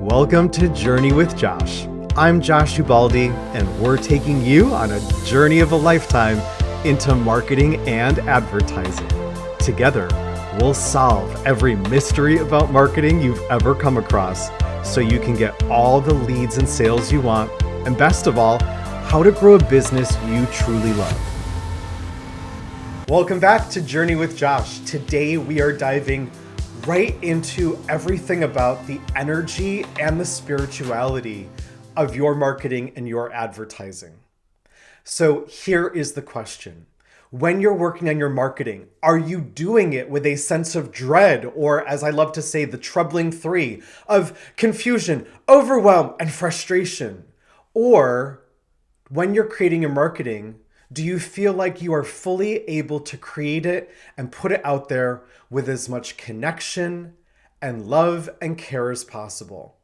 Welcome to Journey with Josh. I'm Josh Ubaldi, and we're taking you on a journey of a lifetime into marketing and advertising. Together, we'll solve every mystery about marketing you've ever come across so you can get all the leads and sales you want, and best of all, how to grow a business you truly love. Welcome back to Journey with Josh. Today, we are diving right into everything about the energy and the spirituality of your marketing and your advertising. So here is the question. When you're working on your marketing, are you doing it with a sense of dread, or as I love to say, the troubling three of confusion, overwhelm, and frustration? Or when you're creating your marketing, do you feel like you are fully able to create it and put it out there with as much connection and love and care as possible?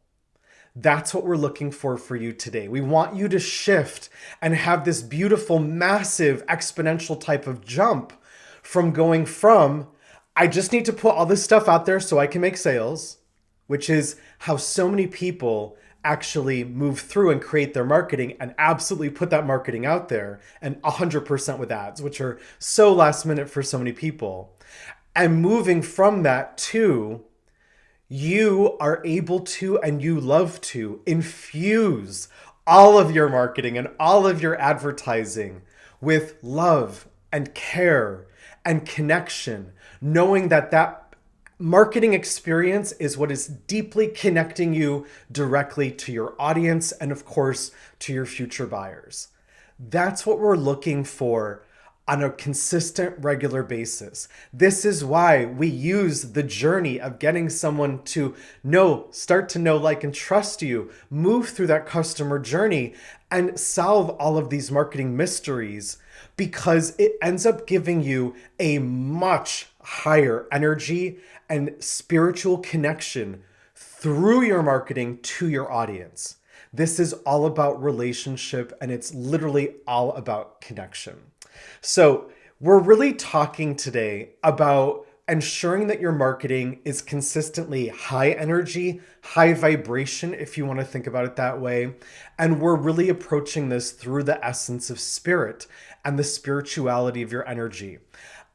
That's what we're looking for you today. We want you to shift and have this beautiful, massive, exponential type of jump from going from, I just need to put all this stuff out there so I can make sales, which is how so many people actually move through and create their marketing and absolutely put that marketing out there, and 100% with ads, which are so last minute for so many people. And moving from that to, you are able to and you love to infuse all of your marketing and all of your advertising with love and care and connection, knowing that that marketing experience is what is deeply connecting you directly to your audience and, of course, to your future buyers. That's what we're looking for on a consistent, regular basis. This is why we use the journey of getting someone to start to know, like, and trust you, move through that customer journey and solve all of these marketing mysteries, because it ends up giving you a much higher energy and spiritual connection through your marketing to your audience. This is all about relationship, and it's literally all about connection. So we're really talking today about ensuring that your marketing is consistently high energy, high vibration, if you want to think about it that way. And we're really approaching this through the essence of spirit and the spirituality of your energy.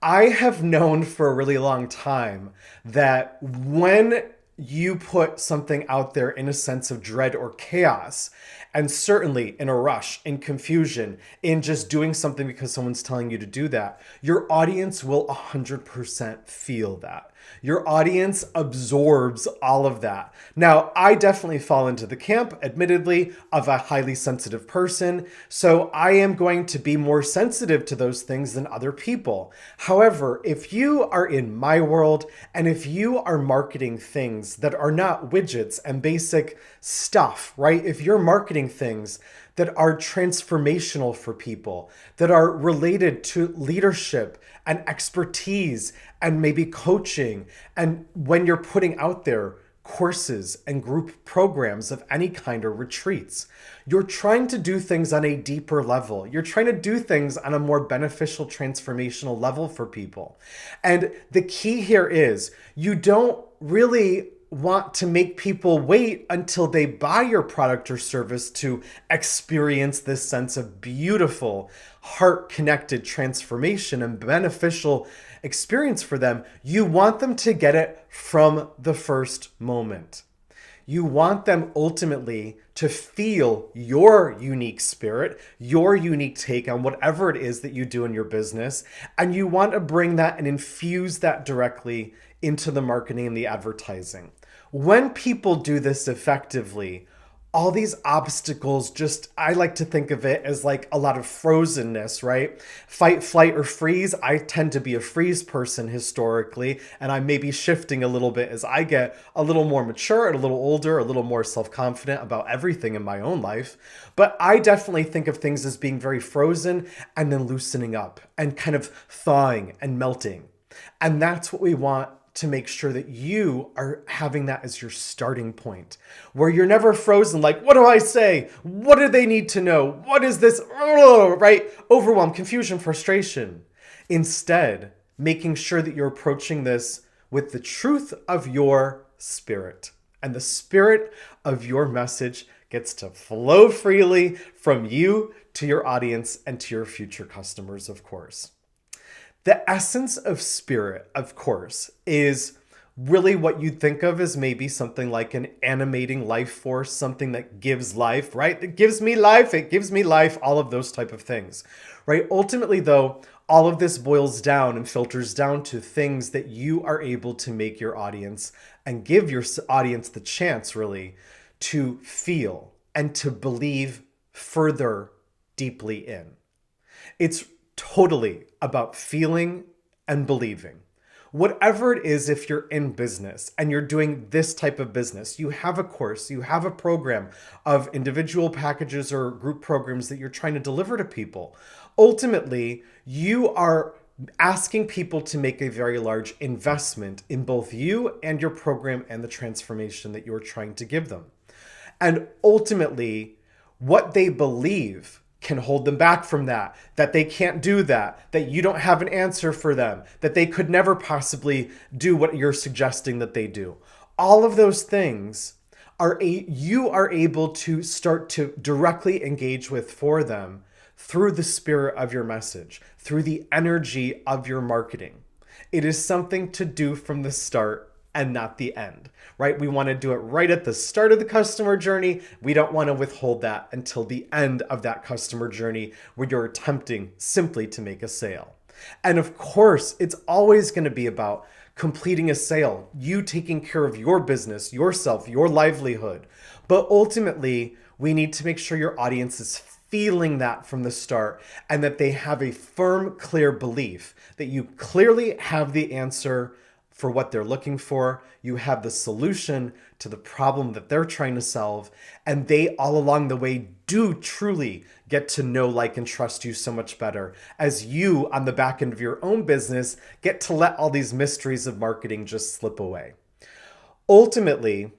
I have known for a really long time that when you put something out there in a sense of dread or chaos, and certainly in a rush, in confusion, in just doing something because someone's telling you to do that, your audience will 100% feel that. Your audience absorbs all of that. Now, I definitely fall into the camp, admittedly, of a highly sensitive person, so I am going to be more sensitive to those things than other people. However, if you are in my world, and if you are marketing things that are not widgets and basic stuff, right? If you're marketing things that are transformational for people, that are related to leadership and expertise and maybe coaching, and when you're putting out there courses and group programs of any kind or retreats, you're trying to do things on a deeper level. You're trying to do things on a more beneficial, transformational level for people. And the key here is you don't really want to make people wait until they buy your product or service to experience this sense of beautiful, heart-connected transformation and beneficial experience for them. You want them to get it from the first moment. You want them ultimately to feel your unique spirit, your unique take on whatever it is that you do in your business, and you want to bring that and infuse that directly into the marketing and the advertising. When people do this effectively, all these obstacles I like to think of it as like a lot of frozenness, right? Fight, flight, or freeze. I tend to be a freeze person historically, and I may be shifting a little bit as I get a little more mature and a little older, a little more self-confident about everything in my own life. But I definitely think of things as being very frozen and then loosening up and kind of thawing and melting. And that's what we want to make sure that you are having that as your starting point, where you're never frozen like, what do I say? What do they need to know? What is this? Right? Overwhelm, confusion, frustration. Instead, making sure that you're approaching this with the truth of your spirit and the spirit of your message gets to flow freely from you to your audience and to your future customers, of course. The essence of spirit, of course, is really what you'd think of as maybe something like an animating life force, something that gives life, right? It gives me life, all of those type of things, right? Ultimately, though, all of this boils down and filters down to things that you are able to make your audience and give your audience the chance, really, to feel and to believe further deeply in. It's totally about feeling and believing. Whatever it is, if you're in business and you're doing this type of business, you have a course, you have a program of individual packages or group programs that you're trying to deliver to people. Ultimately, you are asking people to make a very large investment in both you and your program and the transformation that you're trying to give them. And ultimately, what they believe can hold them back from that they can't do that you don't have an answer for them, that they could never possibly do what you're suggesting that they do. All of those things you are able to start to directly engage with for them through the spirit of your message, through the energy of your marketing. It is something to do from the start and not the end, right? We want to do it right at the start of the customer journey. We don't want to withhold that until the end of that customer journey where you're attempting simply to make a sale. And of course, it's always going to be about completing a sale, you taking care of your business, yourself, your livelihood. But ultimately, we need to make sure your audience is feeling that from the start and that they have a firm, clear belief that you clearly have the answer for what they're looking for. You have the solution to the problem that they're trying to solve. And they all along the way do truly get to know, like, and trust you so much better as you on the back end of your own business get to let all these mysteries of marketing just slip away. Ultimately,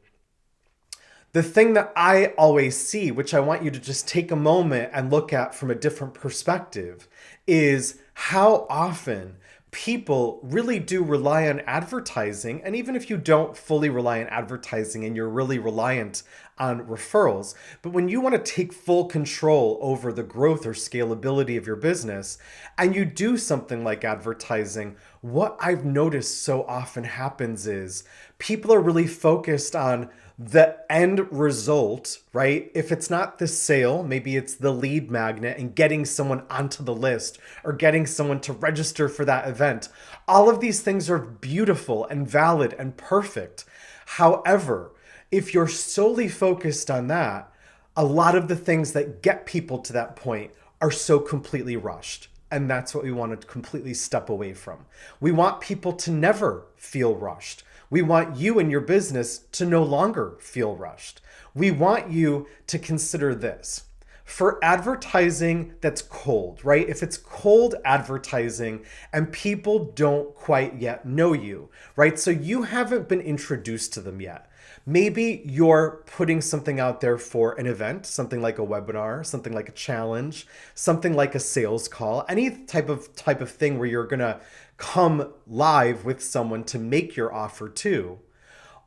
the thing that I always see, which I want you to just take a moment and look at from a different perspective, is how often people really do rely on advertising. And even if you don't fully rely on advertising and you're really reliant on referrals, but when you want to take full control over the growth or scalability of your business and you do something like advertising, what I've noticed so often happens is people are really focused on the end result, right? If it's not the sale, maybe it's the lead magnet and getting someone onto the list or getting someone to register for that event. All of these things are beautiful and valid and perfect. However, if you're solely focused on that, a lot of the things that get people to that point are so completely rushed. And that's what we want to completely step away from. We want people to never feel rushed. We want you and your business to no longer feel rushed. We want you to consider this. For advertising that's cold, right? If it's cold advertising and people don't quite yet know you, right? So you haven't been introduced to them yet. Maybe you're putting something out there for an event, something like a webinar, something like a challenge, something like a sales call, any type of thing where you're going to come live with someone to make your offer to.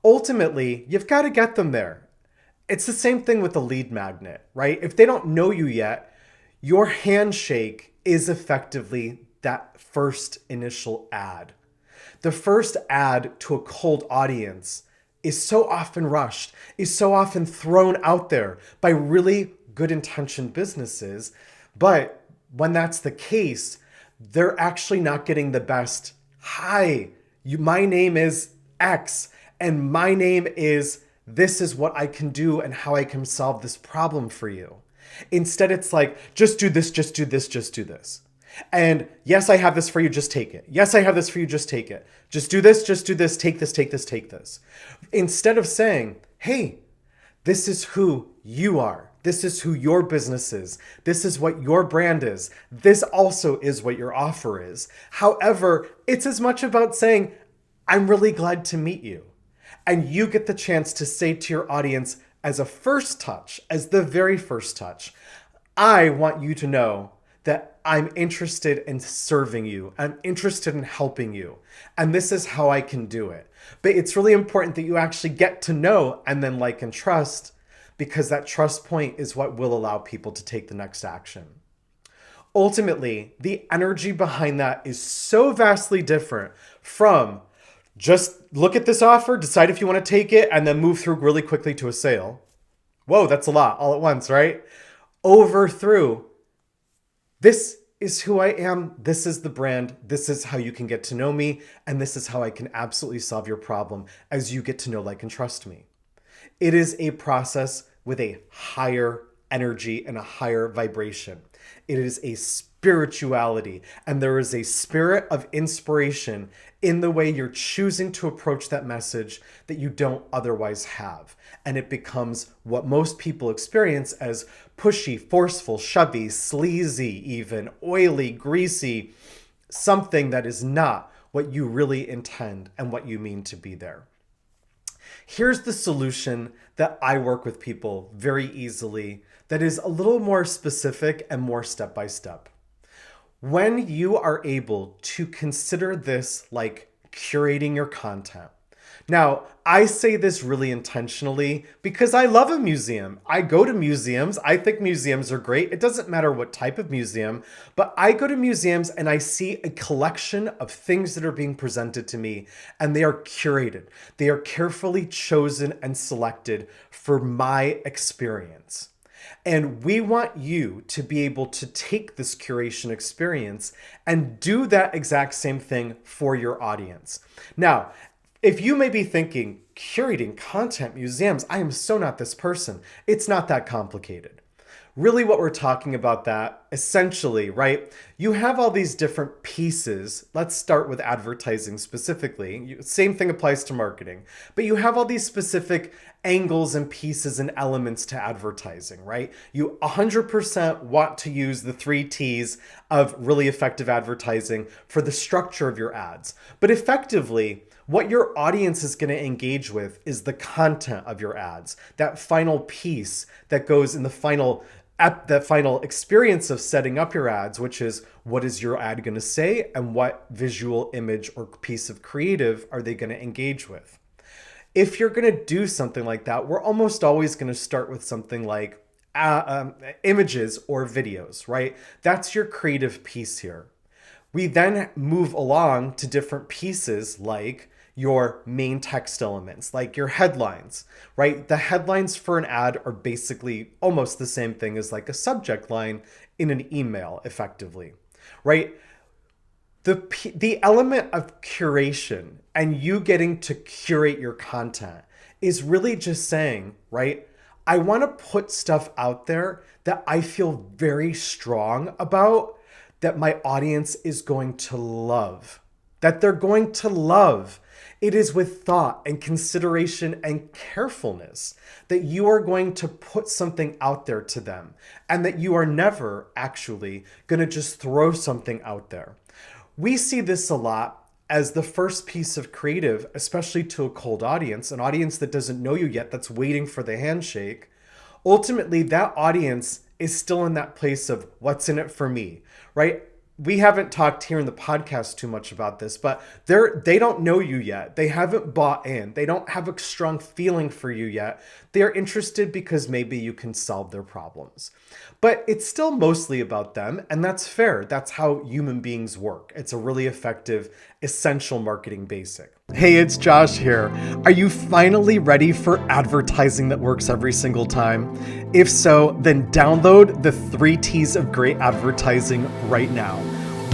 Ultimately, you've got to get them there. It's the same thing with the lead magnet, right? If they don't know you yet, your handshake is effectively that first initial ad. The first ad to a cold audience is so often rushed, is so often thrown out there by really good intentioned businesses. But when that's the case, they're actually not getting the best, hi, my name is X, and my name is, this is what I can do and how I can solve this problem for you. Instead, it's like, just do this, just do this, just do this. And yes, I have this for you, just take it. Yes, I have this for you, just take it. Just do this, take this, take this, take this. Instead of saying, hey, this is who you are. This is who your business is. This is what your brand is. This also is what your offer is. However, it's as much about saying, I'm really glad to meet you. And you get the chance to say to your audience as a first touch, as the very first touch, I want you to know that I'm interested in serving you. I'm interested in helping you. And this is how I can do it. But it's really important that you actually get to know and then like and trust, because that trust point is what will allow people to take the next action. Ultimately, the energy behind that is so vastly different from just look at this offer, decide if you want to take it, and then move through really quickly to a sale. Whoa, that's a lot all at once, right? Over through, this is who I am, this is the brand, this is how you can get to know me, and this is how I can absolutely solve your problem as you get to know, like, and trust me. It is a process with a higher energy and a higher vibration. It is a spirituality, and there is a spirit of inspiration in the way you're choosing to approach that message that you don't otherwise have. And it becomes what most people experience as pushy, forceful, shovey, sleazy, even oily, greasy, something that is not what you really intend and what you mean to be there. Here's the solution that I work with people very easily that is a little more specific and more step-by-step. When you are able to consider this like curating your content. Now, I say this really intentionally because I love a museum. I go to museums. I think museums are great. It doesn't matter what type of museum, but I go to museums and I see a collection of things that are being presented to me, and they are curated. They are carefully chosen and selected for my experience. And we want you to be able to take this curation experience and do that exact same thing for your audience. Now, if you may be thinking, curating content, museums, I am so not this person. It's not that complicated. Really what we're talking about that, essentially, right? You have all these different pieces. Let's start with advertising specifically. Same thing applies to marketing. But you have all these specific angles and pieces and elements to advertising, right? You 100% want to use the 3 T's of really effective advertising for the structure of your ads. But effectively, what your audience is going to engage with is the content of your ads, that final piece that goes in the final experience of setting up your ads, which is what is your ad going to say and what visual image or piece of creative are they going to engage with. If you're going to do something like that, we're almost always going to start with something like images or videos, right? That's your creative piece here. We then move along to different pieces like your main text elements, like your headlines, right? The headlines for an ad are basically almost the same thing as like a subject line in an email, effectively, right? The element of curation and you getting to curate your content is really just saying, right? I want to put stuff out there that I feel very strong about, that my audience is going to love, that they're going to love. It is with thought and consideration and carefulness that you are going to put something out there to them, and that you are never actually going to just throw something out there. We see this a lot as the first piece of creative, especially to a cold audience, an audience that doesn't know you yet, that's waiting for the handshake. Ultimately, that audience is still in that place of what's in it for me, right? We haven't talked here in the podcast too much about this, but they don't know you yet. They haven't bought in. They don't have a strong feeling for you yet. They're interested because maybe you can solve their problems. But it's still mostly about them, and that's fair. That's how human beings work. It's a really effective, essential marketing basic. Hey, it's Josh here. Are you finally ready for advertising that works every single time? If so, then download the 3 T's of great advertising right now.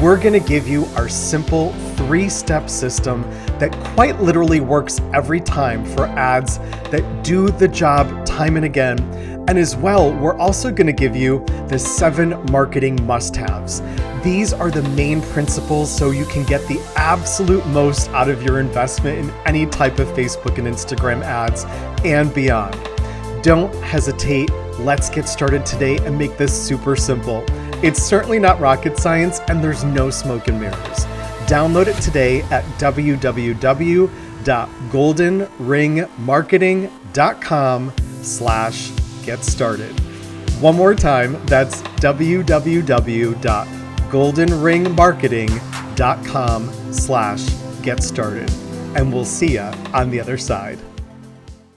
We're going to give you our simple 3-step system that quite literally works every time for ads that do the job time and again. And as well, we're also going to give you the 7 marketing must-haves. These are the main principles so you can get the absolute most out of your investment in any type of Facebook and Instagram ads and beyond. Don't hesitate. Let's get started today and make this super simple. It's certainly not rocket science, and there's no smoke and mirrors. Download it today at www.goldenringmarketing.com/get started. One more time, that's www.goldenringmarketing.com/get started. and we'll see ya on the other side.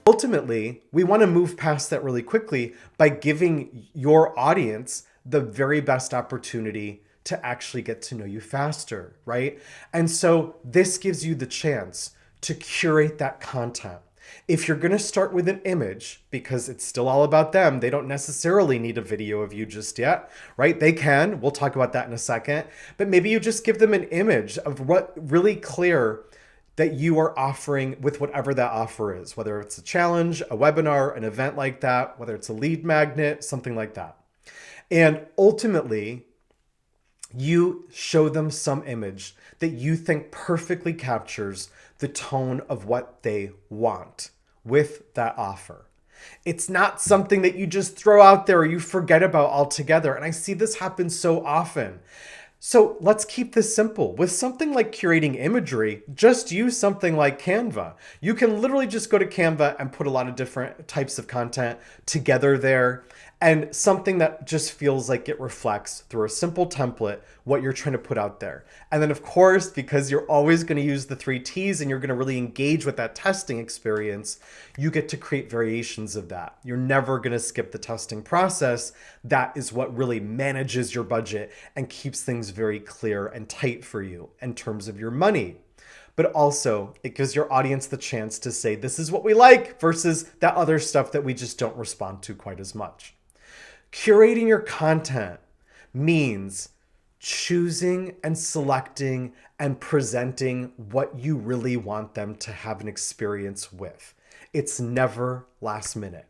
Ultimately, we want to move past that really quickly by giving your audience the very best opportunity to actually get to know you faster, right? And so this gives you the chance to curate that content. If you're going to start with an image, because it's still all about them, they don't necessarily need a video of you just yet, right? They can. We'll talk about that in a second. But maybe you just give them an image of what really clear that you are offering with whatever that offer is, whether it's a challenge, a webinar, an event like that, whether it's a lead magnet, something like that. And ultimately, you show them some image that you think perfectly captures the tone of what they want with that offer. It's not something that you just throw out there or you forget about altogether. And I see this happen so often. So let's keep this simple. With something like curating imagery, just use something like Canva. You can literally just go to Canva and put a lot of different types of content together there, and something that just feels like it reflects through a simple template what you're trying to put out there. And then of course, because you're always going to use the 3 T's and you're going to really engage with that testing experience, you get to create variations of that. You're never going to skip the testing process. That is what really manages your budget and keeps things very clear and tight for you in terms of your money. But also it gives your audience the chance to say, this is what we like versus that other stuff that we just don't respond to quite as much. Curating your content means choosing and selecting and presenting what you really want them to have an experience with. It's never last minute.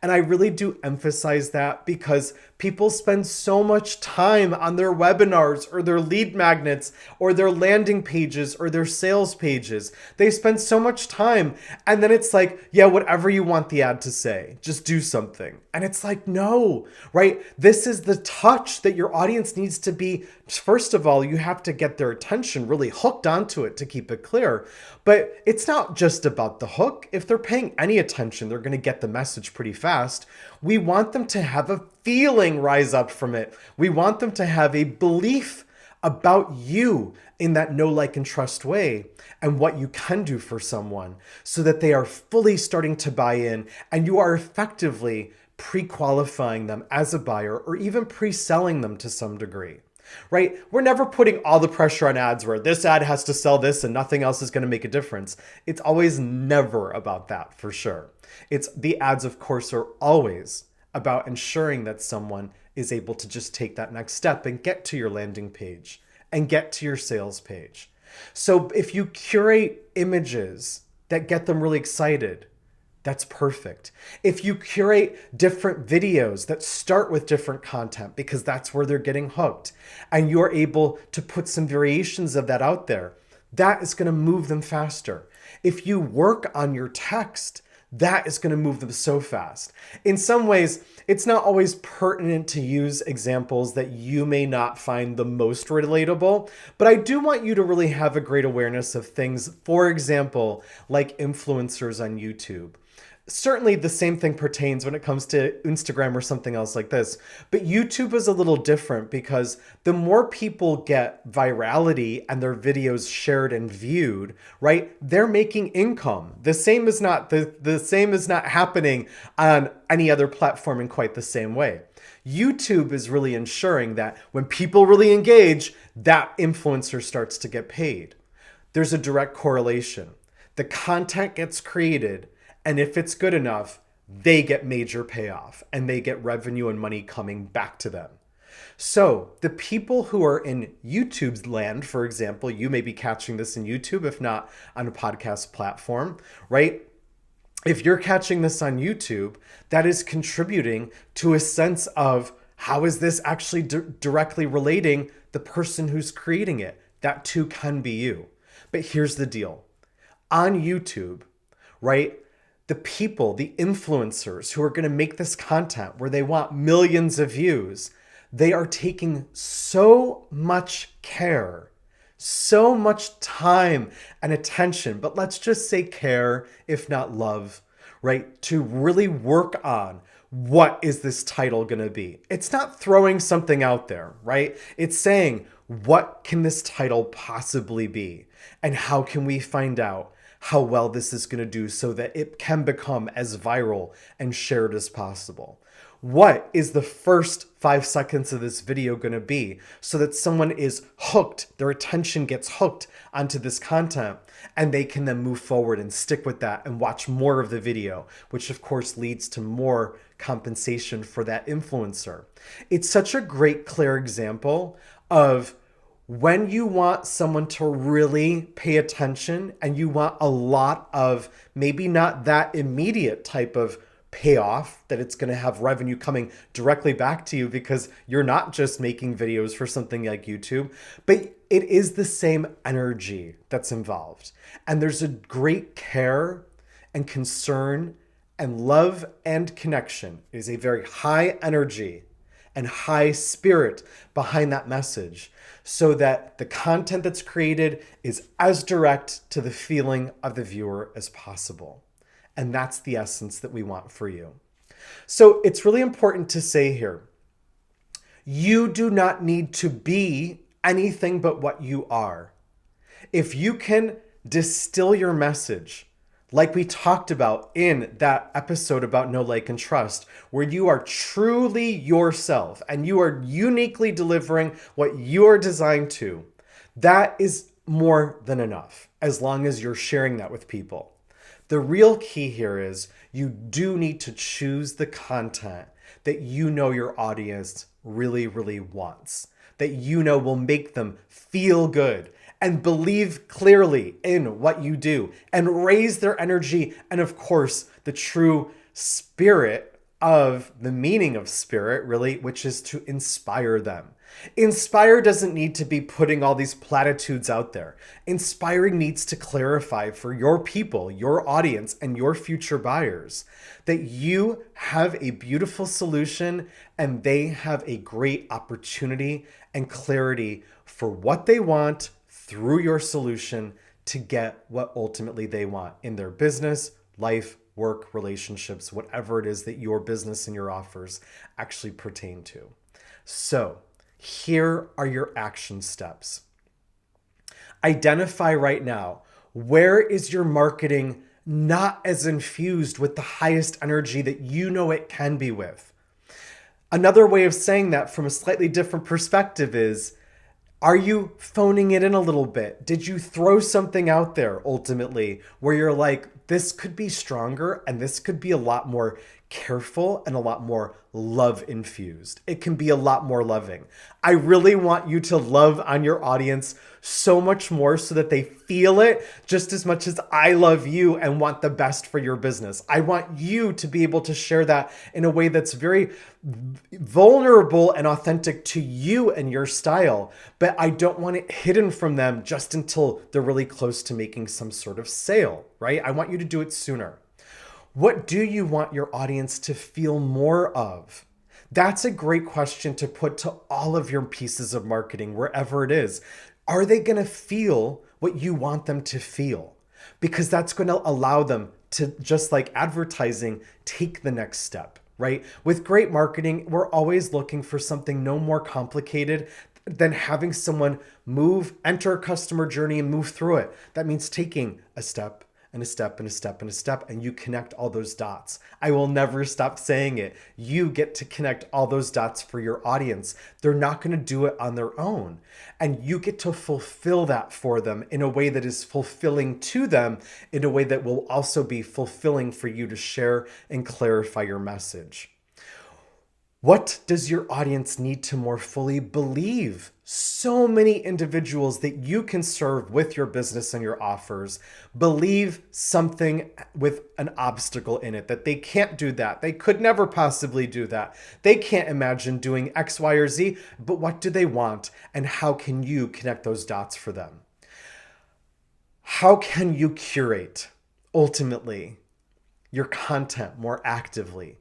And I really do emphasize that because people spend so much time on their webinars or their lead magnets or their landing pages or their sales pages. They spend so much time and then it's like, yeah, whatever you want the ad to say, just do something. And it's like, no, right? This is the touch that your audience needs to be. First of all, you have to get their attention really hooked onto it to keep it clear. But it's not just about the hook. If they're paying any attention, they're going to get the message pretty fast. We want them to have a feeling rise up from it. We want them to have a belief about you in that know, like, and trust way and what you can do for someone so that they are fully starting to buy in and you are effectively pre-qualifying them as a buyer or even pre-selling them to some degree. Right? We're never putting all the pressure on ads where this ad has to sell this and nothing else is going to make a difference. It's always never about that for sure. It's the ads, of course, are always about ensuring that someone is able to just take that next step and get to your landing page and get to your sales page. So if you curate images that get them really excited, that's perfect. If you curate different videos that start with different content because that's where they're getting hooked and you're able to put some variations of that out there, that is going to move them faster. If you work on your text, that is going to move them so fast. In some ways, it's not always pertinent to use examples that you may not find the most relatable, but I do want you to really have a great awareness of things, for example, like influencers on YouTube. Certainly the same thing pertains when it comes to Instagram or something else like this. But YouTube is a little different because the more people get virality and their videos shared and viewed, right, they're making income. The same is not happening on any other platform in quite the same way. YouTube is really ensuring that when people really engage, that influencer starts to get paid. There's a direct correlation. The content gets created, and if it's good enough, they get major payoff and they get revenue and money coming back to them. So the people who are in YouTube's land, for example, you may be catching this in YouTube, if not on a podcast platform, right? If you're catching this on YouTube, that is contributing to a sense of how is this actually directly relating the person who's creating it? That too can be you. But here's the deal. On YouTube, right? The people, the influencers who are going to make this content where they want millions of views, they are taking so much care, so much time and attention, but let's just say care, if not love, right? To really work on what is this title going to be? It's not throwing something out there, right? It's saying, what can this title possibly be? And how can we find out? how well this is going to do so that it can become as viral and shared as possible. What is the first 5 seconds of this video going to be so that someone is hooked, their attention gets hooked onto this content, and they can then move forward and stick with that and watch more of the video, which of course leads to more compensation for that influencer. It's such a great, clear example of when you want someone to really pay attention and you want a lot of maybe not that immediate type of payoff, that it's going to have revenue coming directly back to you because you're not just making videos for something like YouTube, but it is the same energy that's involved. And there's a great care and concern and love and connection. It is a very high energy and high spirit behind that message so that the content that's created is as direct to the feeling of the viewer as possible. And that's the essence that we want for you. So it's really important to say here, you do not need to be anything but what you are. If you can distill your message, like we talked about in that episode about Know, Like, and Trust, where you are truly yourself and you are uniquely delivering what you are designed to, that is more than enough, as long as you're sharing that with people. The real key here is you do need to choose the content that you know your audience really, really wants, that you know will make them feel good and believe clearly in what you do and raise their energy. And of course, the true spirit of the meaning of spirit, really, which is to inspire them. Inspire doesn't need to be putting all these platitudes out there. Inspiring needs to clarify for your people, your audience, and your future buyers that you have a beautiful solution and they have a great opportunity and clarity for what they want through your solution to get what ultimately they want in their business, life, work, relationships, whatever it is that your business and your offers actually pertain to. So here are your action steps. Identify right now, where is your marketing not as infused with the highest energy that you know it can be with? Another way of saying that from a slightly different perspective is, are you phoning it in a little bit? Did you throw something out there ultimately where you're like, this could be stronger and this could be a lot more careful and a lot more love infused. It can be a lot more loving. I really want you to love on your audience so much more so that they feel it just as much as I love you and want the best for your business. I want you to be able to share that in a way that's very vulnerable and authentic to you and your style, but I don't want it hidden from them just until they're really close to making some sort of sale, right? I want you to do it sooner. What do you want your audience to feel more of? That's a great question to put to all of your pieces of marketing, wherever it is. Are they going to feel what you want them to feel? Because that's going to allow them to, just like advertising, take the next step, right? With great marketing, we're always looking for something no more complicated than having someone enter a customer journey and move through it. That means taking a step and a step and a step and a step, and you connect all those dots. I will never stop saying it. You get to connect all those dots for your audience. They're not going to do it on their own. And you get to fulfill that for them in a way that is fulfilling to them, in a way that will also be fulfilling for you to share and clarify your message. What does your audience need to more fully believe? So many individuals that you can serve with your business and your offers believe something with an obstacle in it, that they can't do that. They could never possibly do that. They can't imagine doing X, Y, or Z, but what do they want? And how can you connect those dots for them? How can you curate, ultimately, your content more actively?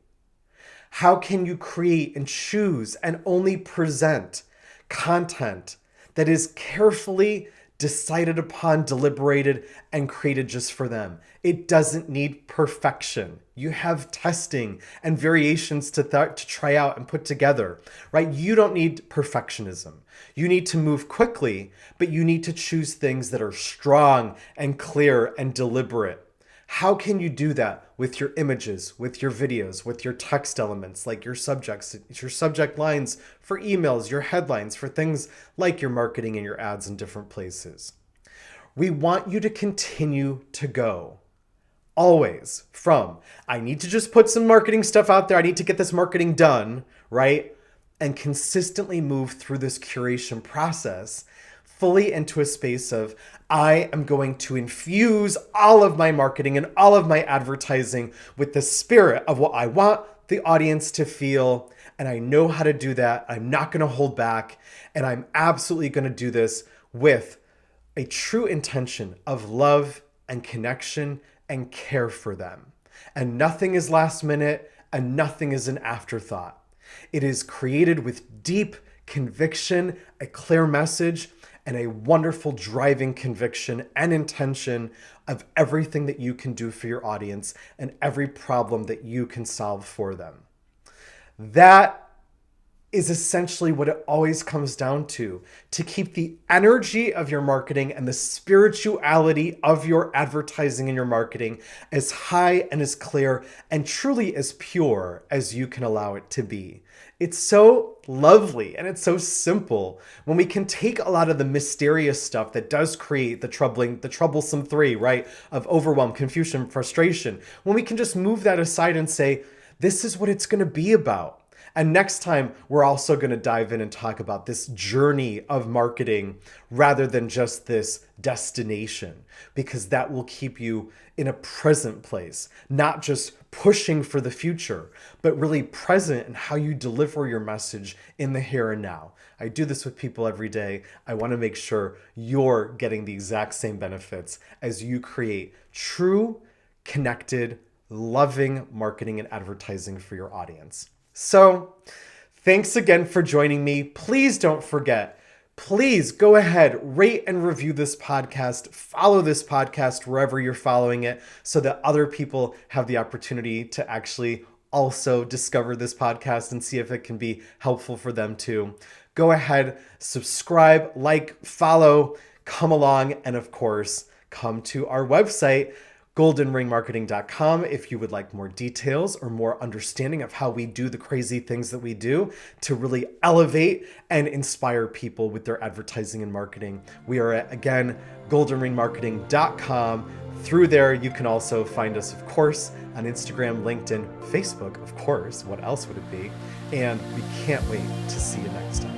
How can you create and choose and only present content that is carefully decided upon, deliberated, and created just for them. It doesn't need perfection. You have testing and variations to try out and put together, right? You don't need perfectionism. You need to move quickly, but you need to choose things that are strong and clear and deliberate. How can you do that with your images, with your videos, with your text elements, like your subjects, your subject lines for emails, your headlines for things like your marketing and your ads in different places? We want you to continue to go always from, I need to just put some marketing stuff out there. I need to get this marketing done, right? And consistently move through this curation process fully into a space of, I am going to infuse all of my marketing and all of my advertising with the spirit of what I want the audience to feel. And I know how to do that. I'm not going to hold back. And I'm absolutely going to do this with a true intention of love and connection and care for them. And nothing is last minute and nothing is an afterthought. It is created with deep conviction, a clear message, and a wonderful driving conviction and intention of everything that you can do for your audience and every problem that you can solve for them. That is essentially what it always comes down to keep the energy of your marketing and the spirituality of your advertising and your marketing as high and as clear and truly as pure as you can allow it to be. It's so lovely and it's so simple when we can take a lot of the mysterious stuff that does create the troublesome three, right? Of overwhelm, confusion, frustration. When we can just move that aside and say, this is what it's going to be about. And next time, we're also going to dive in and talk about this journey of marketing rather than just this destination, because that will keep you in a present place, not just pushing for the future, but really present in how you deliver your message in the here and now. I do this with people every day. I want to make sure you're getting the exact same benefits as you create true, connected, loving marketing and advertising for your audience. So, thanks again for joining me. Please don't forget, please go ahead, rate and review this podcast, follow this podcast wherever you're following it so that other people have the opportunity to actually also discover this podcast and see if it can be helpful for them too. Go ahead, subscribe, like, follow, come along, and of course, come to our website, goldenringmarketing.com, if you would like more details or more understanding of how we do the crazy things that we do to really elevate and inspire people with their advertising and marketing. We are at, again, goldenringmarketing.com. Through there, you can also find us, of course, on Instagram, LinkedIn, Facebook, of course. What else would it be? And we can't wait to see you next time.